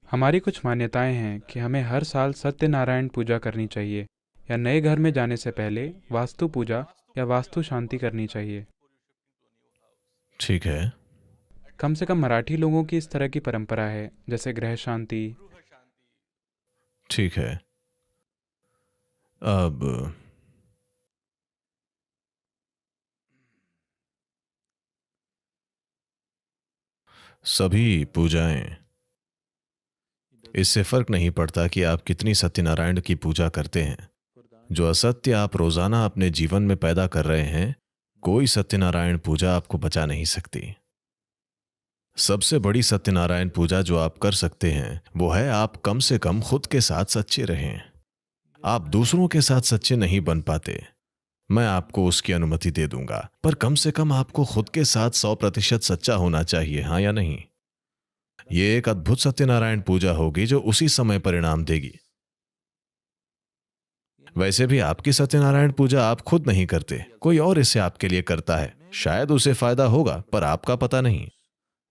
हमारी कुछ मान्यताएं हैं कि हमें हर साल सत्यनारायण पूजा करनी चाहिए या नए घर में जाने से पहले वास्तु पूजा या वास्तु शांति करनी चाहिए। ठीक है। कम से कम मराठी लोगों की इस तरह की परंपरा है, जैसे गृह शांति। ठीक है। अब सभी पूजाएं, इससे फर्क नहीं पड़ता कि आप कितनी सत्यनारायण की पूजा करते हैं। जो असत्य आप रोजाना अपने जीवन में पैदा कर रहे हैं, कोई सत्यनारायण पूजा आपको बचा नहीं सकती। सबसे बड़ी सत्यनारायण पूजा जो आप कर सकते हैं वो है आप कम से कम खुद के साथ सच्चे रहें। आप दूसरों के साथ सच्चे नहीं बन पाते, मैं आपको उसकी अनुमति दे दूंगा, पर कम से कम आपको खुद के साथ 100% सच्चा होना चाहिए, हाँ या नहीं? ये एक अद्भुत सत्यनारायण पूजा होगी जो उसी समय परिणाम देगी। वैसे भी आपकी सत्यनारायण पूजा आप खुद नहीं करते, कोई और इसे आपके लिए करता है। शायद उसे फायदा होगा पर आपका पता नहीं।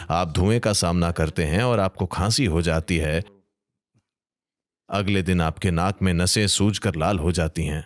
आप धुएं का सामना करते हैं और आपको खांसी हो जाती है, अगले दिन आपके नाक में नसें सूजकर लाल हो जाती हैं।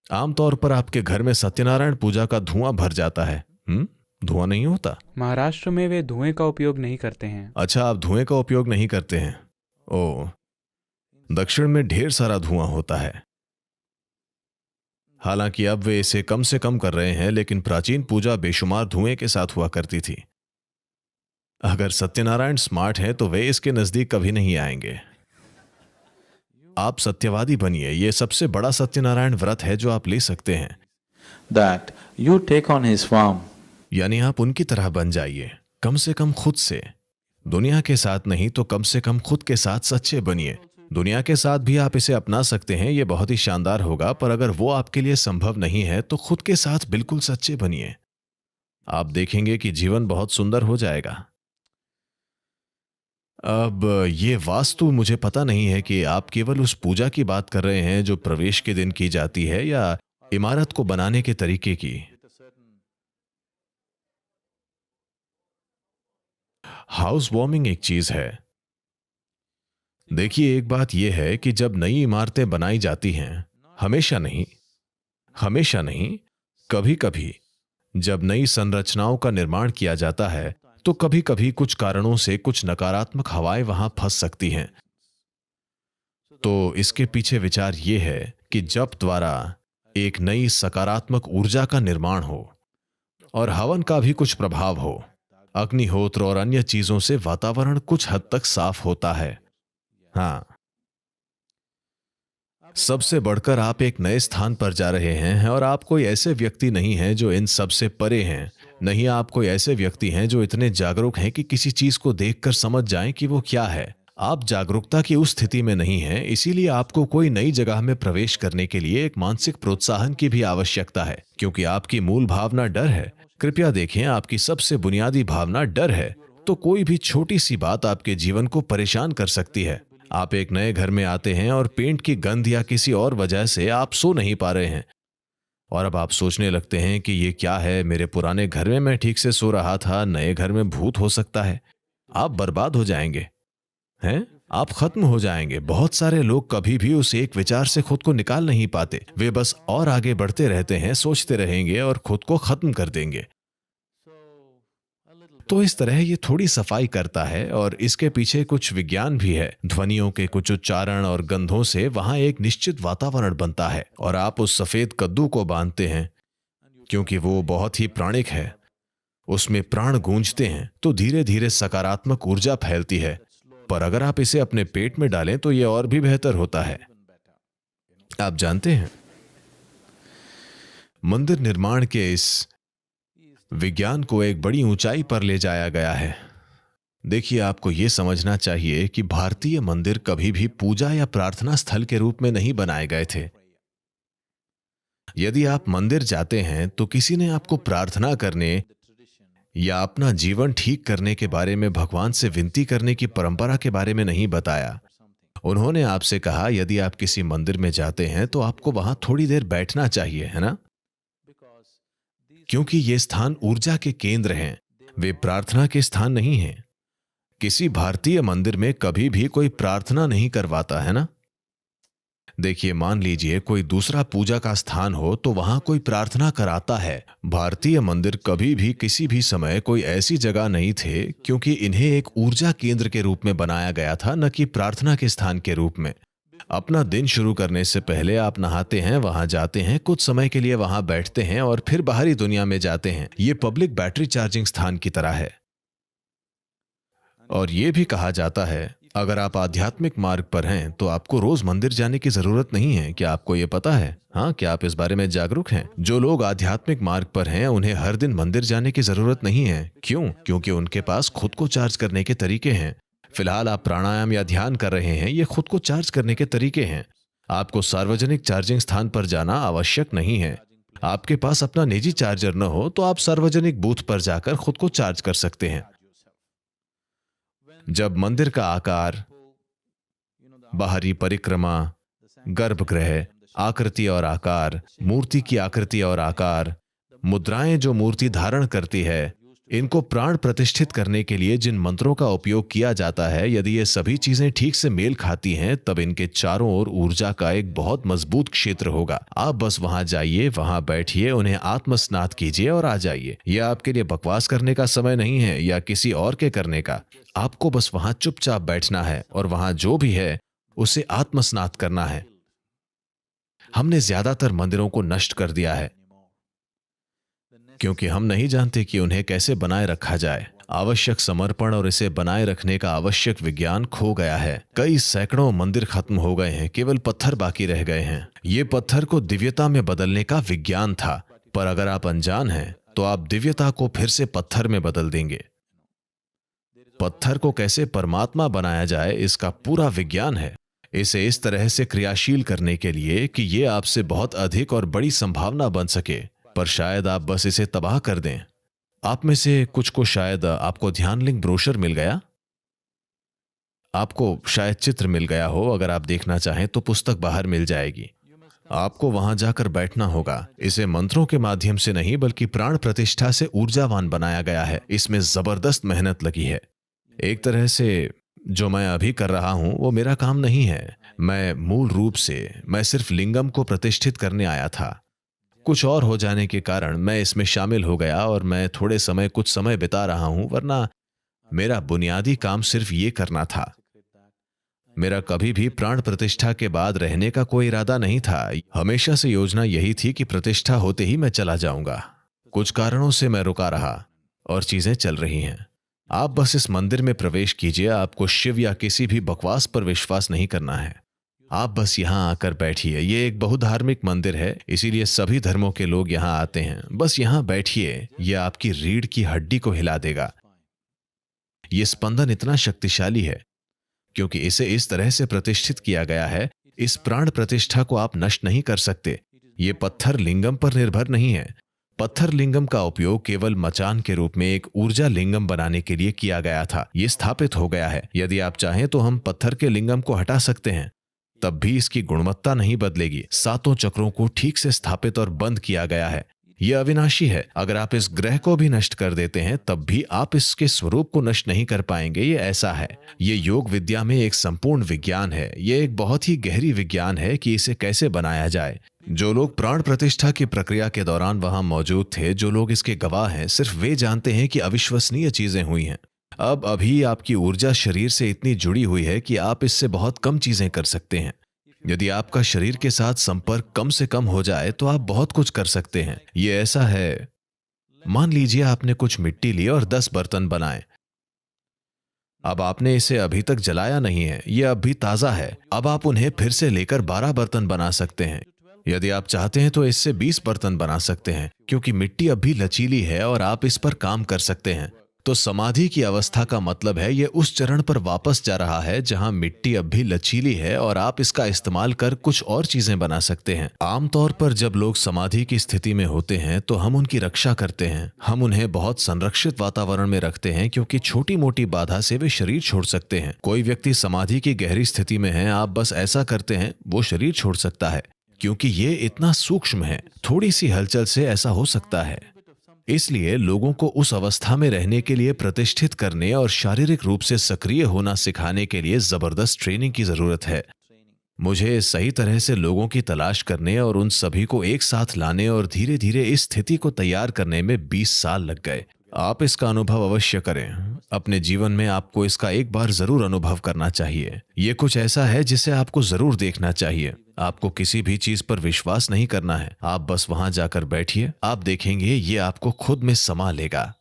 आमतौर पर आपके घर में सत्यनारायण पूजा का धुआं भर जाता है। धुआं नहीं होता? महाराष्ट्र में वे धुएं का उपयोग नहीं करते हैं। अच्छा, आप धुएं का उपयोग नहीं करते हैं। ओ, दक्षिण में ढेर सारा धुआं होता है। हालांकि अब वे इसे कम से कम कर रहे हैं, लेकिन प्राचीन पूजा बेशुमार धुएं के साथ हुआ करती थी। अगर सत्यनारायण स्मार्ट हैं तो वे इसके नजदीक कभी नहीं आएंगे। आप सत्यवादी बनिए, यह सबसे बड़ा सत्यनारायण व्रत है जो आप ले सकते हैं। that you take on his form. यानी आप उनकी तरह बन जाइए, कम से कम खुद से। दुनिया के साथ नहीं तो कम से कम खुद के साथ सच्चे बनिए। दुनिया के साथ भी आप इसे अपना सकते हैं, यह बहुत ही शानदार होगा, पर अगर वो आपके लिए संभव नहीं है तो खुद के साथ बिल्कुल सच्चे बनिए। आप देखेंगे कि जीवन बहुत सुंदर हो जाएगा। अब ये वास्तु, मुझे पता नहीं है कि आप केवल उस पूजा की बात कर रहे हैं जो प्रवेश के दिन की जाती है या इमारत को बनाने के तरीके की। हाउस वार्मिंग एक चीज है। देखिए, एक बात यह है कि जब नई इमारतें बनाई जाती हैं, हमेशा नहीं, कभी कभी जब नई संरचनाओं का निर्माण किया जाता है तो कभी कभी कुछ कारणों से कुछ नकारात्मक हवाएं वहां फंस सकती हैं। तो इसके पीछे विचार यह है कि जप द्वारा एक नई सकारात्मक ऊर्जा का निर्माण हो और हवन का भी कुछ प्रभाव हो। अग्निहोत्र और अन्य चीजों से वातावरण कुछ हद तक साफ होता है। हाँ, सबसे बढ़कर आप एक नए स्थान पर जा रहे हैं और आप कोई ऐसे व्यक्ति नहीं हैं जो इन सब से परे हैं। नहीं, आप कोई ऐसे व्यक्ति हैं जो इतने जागरूक हैं कि किसी चीज को देखकर समझ जाएं कि वो क्या है। आप जागरूकता की उस स्थिति में नहीं हैं, इसीलिए आपको कोई नई जगह में प्रवेश करने के लिए एक मानसिक प्रोत्साहन की भी आवश्यकता है, क्योंकि आपकी मूल भावना डर है। कृपया देखें, आपकी सबसे बुनियादी भावना डर है। तो कोई भी छोटी सी बात आपके जीवन को परेशान कर सकती है। आप एक नए घर में आते हैं और पेंट की गंध या किसी और वजह से आप सो नहीं पा रहे हैं, और अब आप सोचने लगते हैं कि ये क्या है, मेरे पुराने घर में मैं ठीक से सो रहा था, नए घर में भूत हो सकता है। आप बर्बाद हो जाएंगे, हैं? आप खत्म हो जाएंगे। बहुत सारे लोग कभी भी उस एक विचार से खुद को निकाल नहीं पाते। वे बस और आगे बढ़ते रहते हैं, सोचते रहेंगे और खुद को खत्म कर देंगे। तो इस तरह ये थोड़ी सफाई करता है, और इसके पीछे कुछ विज्ञान भी है। ध्वनियों के कुछ उच्चारण और गंधों से वहां एक निश्चित वातावरण बनता है, और आप उस सफेद कद्दू को बांधते हैं क्योंकि वो बहुत ही प्राणिक है। उसमें प्राण गूंजते हैं तो धीरे धीरे सकारात्मक ऊर्जा फैलती है। पर अगर आप इसे अपने पेट में डालें तो यह और भी बेहतर होता है। आप जानते हैं, मंदिर निर्माण के इस विज्ञान को एक बड़ी ऊंचाई पर ले जाया गया है। देखिए, आपको यह समझना चाहिए कि भारतीय मंदिर कभी भी पूजा या प्रार्थना स्थल के रूप में नहीं बनाए गए थे। यदि आप मंदिर जाते हैं तो किसी ने आपको प्रार्थना करने या अपना जीवन ठीक करने के बारे में, भगवान से विनती करने की परंपरा के बारे में नहीं बताया। उन्होंने आपसे कहा, यदि आप किसी मंदिर में जाते हैं तो आपको वहां थोड़ी देर बैठना चाहिए, है ना? क्योंकि ये स्थान ऊर्जा के केंद्र हैं, वे प्रार्थना के स्थान नहीं हैं। किसी भारतीय मंदिर में कभी भी कोई प्रार्थना नहीं करवाता है ना। देखिए, मान लीजिए कोई दूसरा पूजा का स्थान हो तो वहां कोई प्रार्थना कराता है। भारतीय मंदिर कभी भी किसी भी समय कोई ऐसी जगह नहीं थे, क्योंकि इन्हें एक ऊर्जा केंद्र के रूप में बनाया गया था, न कि प्रार्थना के स्थान के रूप में। अपना दिन शुरू करने से पहले आप नहाते हैं, वहां जाते हैं, कुछ समय के लिए वहां बैठते हैं और फिर बाहरी दुनिया में जाते हैं। ये पब्लिक बैटरी चार्जिंग स्थान की तरह है। और ये भी कहा जाता है, अगर आप आध्यात्मिक मार्ग पर हैं तो आपको रोज मंदिर जाने की जरूरत नहीं है। क्या आपको ये पता है? हाँ, क्या आप इस बारे में जागरूक हैं? जो लोग आध्यात्मिक मार्ग पर हैं उन्हें हर दिन मंदिर जाने की जरूरत नहीं है। क्यों? क्योंकि उनके पास खुद को चार्ज करने के तरीके हैं। फिलहाल आप प्राणायाम या ध्यान कर रहे हैं, ये खुद को चार्ज करने के तरीके हैं। आपको सार्वजनिक चार्जिंग स्थान पर जाना आवश्यक नहीं है। आपके पास अपना निजी चार्जर न हो तो आप सार्वजनिक बूथ पर जाकर खुद को चार्ज कर सकते हैं। जब मंदिर का आकार, बाहरी परिक्रमा, गर्भगृह, आकृति और आकार, मूर्ति की आकृति और आकार, मुद्राएं जो मूर्ति धारण करती है, इनको प्राण प्रतिष्ठित करने के लिए जिन मंत्रों का उपयोग किया जाता है, यदि ये सभी चीजें ठीक से मेल खाती हैं, तब इनके चारों ओर ऊर्जा का एक बहुत मजबूत क्षेत्र होगा। आप बस वहां जाइए, वहां बैठिए, उन्हें आत्मस्नात कीजिए और आ जाइए। यह आपके लिए बकवास करने का समय नहीं है या किसी और के करने का। आपको बस वहां चुपचाप बैठना है और वहां जो भी है उसे आत्मस्नात करना है। हमने ज्यादातर मंदिरों को नष्ट कर दिया है क्योंकि हम नहीं जानते कि उन्हें कैसे बनाए रखा जाए। आवश्यक समर्पण और इसे बनाए रखने का आवश्यक विज्ञान खो गया है। कई सैकड़ों मंदिर खत्म हो गए हैं, केवल पत्थर बाकी रह गए हैं। ये पत्थर को दिव्यता में बदलने का विज्ञान था, पर अगर आप अनजान हैं तो आप दिव्यता को फिर से पत्थर में बदल देंगे। पत्थर को कैसे परमात्मा बनाया जाए, इसका पूरा विज्ञान है। इसे इस तरह से क्रियाशील करने के लिए कि ये आपसे बहुत अधिक और बड़ी संभावना बन सके, पर शायद आप बस इसे तबाह कर दें। आप में से कुछ को शायद आपको ध्यान लिंक ब्रोशर मिल गया, आपको शायद चित्र मिल गया हो। अगर आप देखना चाहें तो पुस्तक बाहर मिल जाएगी। आपको वहां जाकर बैठना होगा। इसे मंत्रों के माध्यम से नहीं बल्कि प्राण प्रतिष्ठा से ऊर्जावान बनाया गया है। इसमें जबरदस्त मेहनत लगी है। एक तरह से जो मैं अभी कर रहा हूं वो मेरा काम नहीं है। मैं सिर्फ लिंगम को प्रतिष्ठित करने आया था। कुछ और हो जाने के कारण मैं इसमें शामिल हो गया और मैं कुछ समय बिता रहा हूं, वरना मेरा बुनियादी काम सिर्फ ये करना था। मेरा कभी भी प्राण प्रतिष्ठा के बाद रहने का कोई इरादा नहीं था। हमेशा से योजना यही थी कि प्रतिष्ठा होते ही मैं चला जाऊंगा। कुछ कारणों से मैं रुका रहा और चीजें चल रही हैं। आप बस इस मंदिर में प्रवेश कीजिए। आपको शिव या किसी भी बकवास पर विश्वास नहीं करना है। आप बस यहाँ आकर बैठिए। ये एक बहुधार्मिक मंदिर है, इसीलिए सभी धर्मों के लोग यहाँ आते हैं। बस यहाँ बैठिए, यह आपकी रीढ़ की हड्डी को हिला देगा। ये स्पंदन इतना शक्तिशाली है क्योंकि इसे इस तरह से प्रतिष्ठित किया गया है। इस प्राण प्रतिष्ठा को आप नष्ट नहीं कर सकते। ये पत्थर लिंगम पर निर्भर नहीं है। पत्थर लिंगम का उपयोग केवल मचान के रूप में एक ऊर्जा लिंगम बनाने के लिए किया गया था। ये स्थापित हो गया है। यदि आप चाहें तो हम पत्थर के लिंगम को हटा सकते हैं, तब भी इसकी गुणवत्ता नहीं बदलेगी। सातों चक्रों को ठीक से स्थापित और बंद किया गया है। यह अविनाशी है। अगर आप इस ग्रह को भी नष्ट कर देते हैं तब भी आप इसके स्वरूप को नष्ट नहीं कर पाएंगे। ये ऐसा है। ये योग विद्या में एक संपूर्ण विज्ञान है। ये एक बहुत ही गहरी विज्ञान है कि इसे कैसे बनाया जाए। जो लोग प्राण प्रतिष्ठा की प्रक्रिया के दौरान वहां मौजूद थे, जो लोग इसके गवाह हैं, सिर्फ वे जानते हैं कि अविश्वसनीय चीजें हुई हैं। अब अभी आपकी ऊर्जा शरीर से इतनी जुड़ी हुई है कि आप इससे बहुत कम चीजें कर सकते हैं। यदि आपका शरीर के साथ संपर्क कम से कम हो जाए तो आप बहुत कुछ कर सकते हैं। ये ऐसा है, मान लीजिए आपने कुछ मिट्टी ली और 10 बर्तन बनाए। अब आपने इसे अभी तक जलाया नहीं है, यह अब भी ताजा है। अब आप उन्हें फिर से लेकर 12 बर्तन बना सकते हैं। यदि आप चाहते हैं तो इससे 20 बर्तन बना सकते हैं, क्योंकि मिट्टी अब भी लचीली है और आप इस पर काम कर सकते हैं। तो समाधि की अवस्था का मतलब है यह उस चरण पर वापस जा रहा है जहां मिट्टी अब भी लचीली है और आप इसका इस्तेमाल कर कुछ और चीजें बना सकते हैं। आमतौर पर जब लोग समाधि की स्थिति में होते हैं तो हम उनकी रक्षा करते हैं। हम उन्हें बहुत संरक्षित वातावरण में रखते हैं क्योंकि छोटी मोटी बाधा से वे शरीर छोड़ सकते हैं। कोई व्यक्ति समाधि की गहरी स्थिति में है, आप बस ऐसा करते हैं, वो शरीर छोड़ सकता है क्योंकि ये इतना सूक्ष्म है। थोड़ी सी हलचल से ऐसा हो सकता है। इसलिए लोगों को उस अवस्था में रहने के लिए प्रतिष्ठित करने और शारीरिक रूप से सक्रिय होना सिखाने के लिए जबरदस्त ट्रेनिंग की जरूरत है। मुझे सही तरह से लोगों की तलाश करने और उन सभी को एक साथ लाने और धीरे धीरे इस स्थिति को तैयार करने में 20 साल लग गए। आप इसका अनुभव अवश्य करें। अपने जीवन में आपको इसका एक बार जरूर अनुभव करना चाहिए। ये कुछ ऐसा है जिसे आपको जरूर देखना चाहिए। आपको किसी भी चीज पर विश्वास नहीं करना है, आप बस वहां जाकर बैठिए, आप देखेंगे ये आपको खुद में समा लेगा।